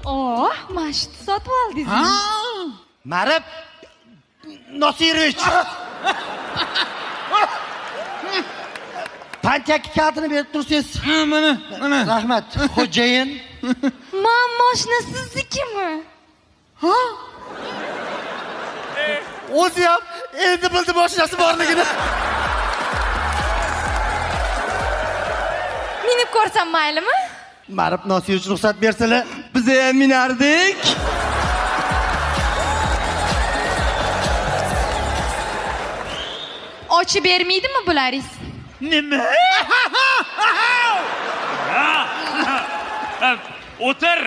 Oh, mashit sotib oldingiz. Marib Nosirovich. Panchaki kartini berib tursiz. Mana. Rahmat. Xo'jayin. Men mashina siznikimi? O'zi ham endi bildi mashinasi borligini. Minib ko'rsam maylimi? Marib Nosirovich ruxsat bersalar, Biz ham minardik. Ochib bermaydimi bularingiz? Nima? O'tir.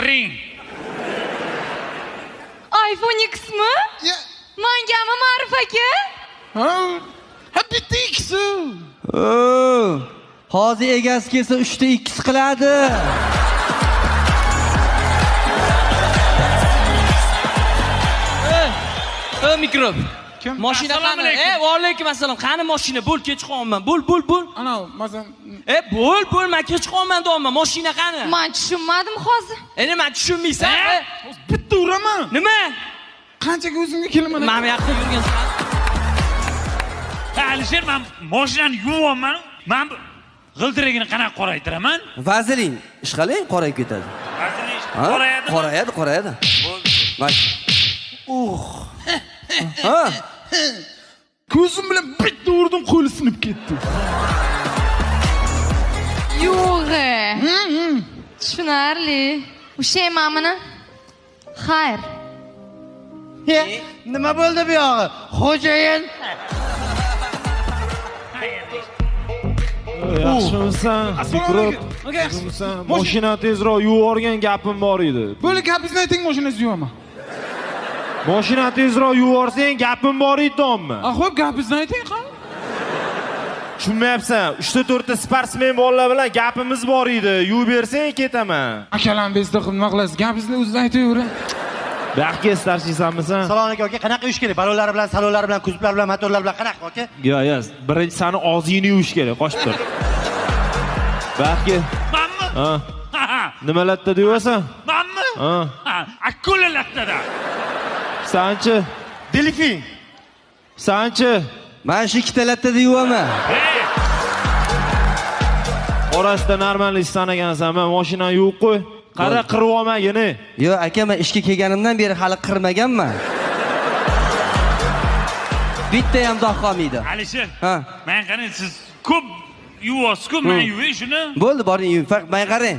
Ring. iPhone X mi? Mangami Ma'ruf aka? Ha bitta X. Hozir egasi kelsa 3 ta X qiladi. Mikrob. Kim? Mashina Assalomu qani? alaykum. Va alaykum assalom. Qani mashina? Bo'l, kech qolman. Bo'l. Ana, masalan, Bo'l, men kech qolman deyapman. Mashina qani? Men tushunmadim hozir. Nima tushunmaysan? bitta uraman. Nima? Qanchaga o'zimga kelaman? Men bu yoqda yurgansan. Alisher, men mashinani yuvyapman. Men g'ildiragini qanaqa qoraytiraman? Vazelin ishqalang qorayib ketadi. Vazelin Ha? Qorayadi. Mana. Ha? Ko'zim bilan bitta urdim, qo'li sinib ketdi. Yo'q. Tushunarli. Ushlaymanmi? Xayr. Nima bo'ldi bu yog'i? Xo'jayin. Yaxshimisan? Mikrob. Yaxshimisan? Mashina tezroq yuvorgan gapim bor edi. Bo'ldi, gapingizni ayting, mashinangizni yuvaman. Mashina tezroq yuvorsang gapim bor edi, dommi? Xo'p, gapingizni ayting, qani? Tushunmayapsan? 3-4 ta sportsmen bolalar bilan gapimiz bor edi. Yuvib bersang ketaman. Akalam bezda nima qilasiz? Gapingizni o'zingiz aytavering. Baxtga starchiysanmisan? Salom aka, qanaqa yuvish kerak? Balonlari bilan, salonlari bilan, kuzovlar bilan, motorlar bilan qanaqa aka? Yo'q, birinchi sani og'zingni yuvish kerak, qochib tur. Baxtga. Menmi? Ha. Nima latta deyapsan? Menmi? Ha. Akula lattada. Sanchi? Delfin. Sanchi? Men shu ikkita lattada yuvaman. Orasida normalist sanagansan. Men mashinani yuvib qo'y. Qara qirib olmagini. Yo'q, aka, men ishga kelganimdan beri hali qirmaganman. Bitta ham doq qolmaydi. Alisher. Ha. Men qarang, siz ko'p yuvyapsiz-ku, men yuvay shuni. Bo'ldi, boring, yuving. Faqat men qarang.